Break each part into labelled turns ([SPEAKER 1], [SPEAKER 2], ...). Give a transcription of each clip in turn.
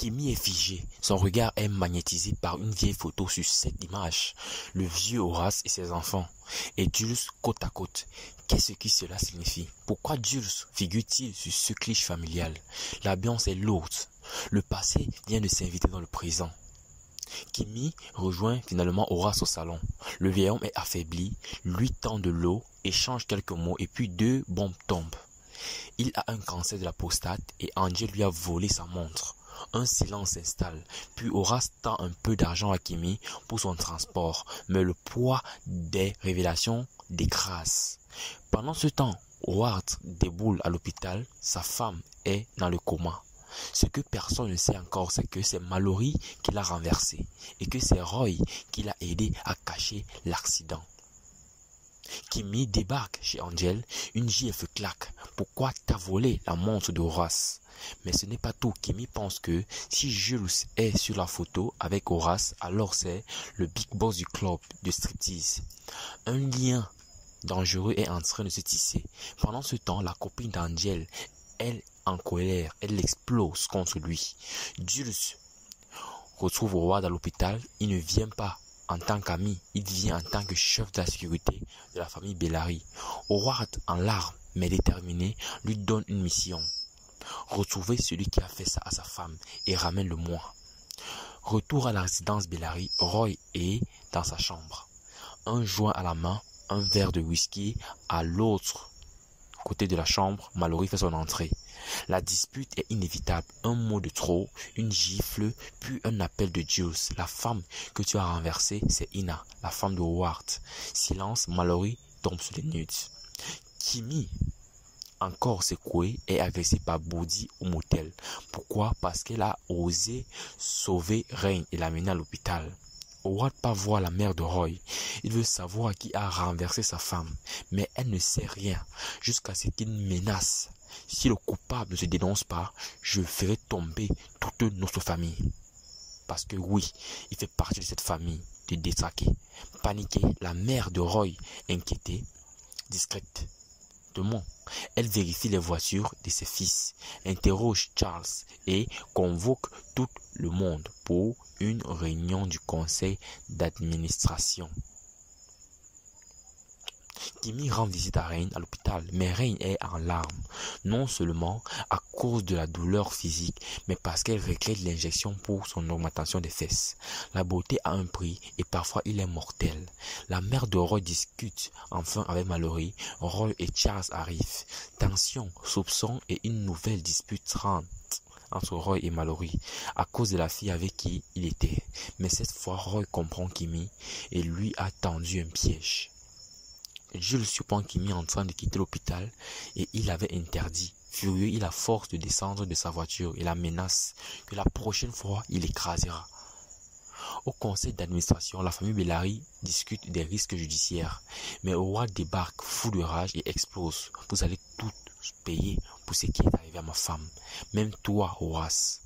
[SPEAKER 1] Kimi est figé, son regard est magnétisé par une vieille photo sur cette image, le vieux Horace et ses enfants, et Jules côte à côte. Qu'est-ce que cela signifie? Pourquoi Jules figure-t-il sur ce cliché familial? L'ambiance est lourde, le passé vient de s'inviter dans le présent. Kimi rejoint finalement Horace au salon. Le vieil homme est affaibli, lui tend de l'eau, échange quelques mots et puis 2 bombes tombent. Il a un cancer de la prostate et Angel lui a volé sa montre. Un silence s'installe, puis Horace tend un peu d'argent à Kimi pour son transport, mais le poids des révélations l'écrase. Pendant ce temps, Howard déboule à l'hôpital, sa femme est dans le coma. Ce que personne ne sait encore, c'est que c'est Mallory qui l'a renversé et que c'est Roy qui l'a aidé à cacher l'accident. Kimi débarque chez Angel, une gifle claque. Pourquoi t'as volé la montre de Horace? Mais ce n'est pas tout. Kimi pense que si Jules est sur la photo avec Horace, alors c'est le big boss du club de striptease. Un lien dangereux est en train de se tisser. Pendant ce temps, la copine d'Angel, elle en colère, elle explose contre lui. Jules retrouve Howard à l'hôpital. Il ne vient pas en tant qu'ami, il vient en tant que chef de la sécurité de la famille Bellary. Howard, en larmes mais déterminé, lui donne une mission. Retrouver celui qui a fait ça à sa femme et ramène-le-moi. Retour à la résidence Bellary, Roy est dans sa chambre. Un joint à la main, un verre de whisky à l'autre côté de la chambre, Mallory fait son entrée. La dispute est inévitable. Un mot de trop, une gifle, puis un appel de Jules. La femme que tu as renversée, c'est Ina, la femme de Howard. Silence, Mallory tombe sur les nudes. Kimi, encore secouée, est agressée par Bodhi au motel. Pourquoi? Parce qu'elle a osé sauver Rain et l'amener à l'hôpital. Howard part voir la mère de Roy. Il veut savoir qui a renversé sa femme, mais elle ne sait rien jusqu'à ce qu'il menace. Si le coupable ne se dénonce pas, je ferai tomber toute notre famille. Parce que oui, il fait partie de cette famille de détraqués. Paniquée, la mère de Roy, inquiétée, discrètement, elle vérifie les voitures de ses fils, interroge Charles et convoque tout le monde pour une réunion du conseil d'administration. Kimi rend visite à Rain à l'hôpital, mais Rain est en larmes, non seulement à cause de la douleur physique, mais parce qu'elle regrette l'injection pour son augmentation des fesses. La beauté a un prix et parfois il est mortel. La mère de Roy discute enfin avec Mallory. Roy et Charles arrivent. Tension, soupçon et une nouvelle dispute rentre entre Roy et Mallory à cause de la fille avec qui il était. Mais cette fois, Roy comprend Kimi et lui a tendu un piège. Jules surprend Kimi en train de quitter l'hôpital et il avait interdit. Furieux, il a force de descendre de sa voiture et la menace que la prochaine fois, il écrasera. Au conseil d'administration, la famille Bellary discute des risques judiciaires. Mais Howard débarque fou de rage et explose. Vous allez tout payer pour ce qui est arrivé à ma femme. Même toi, Horace.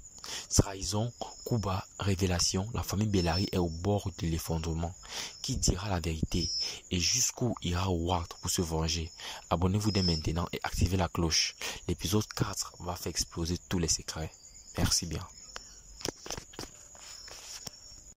[SPEAKER 1] Trahison, coup bas, révélation, la famille Bellary est au bord de l'effondrement. Qui dira la vérité et jusqu'où ira Howard pour se venger? Abonnez-vous dès maintenant et activez la cloche. L'épisode 4 va faire exploser tous les secrets. Merci bien.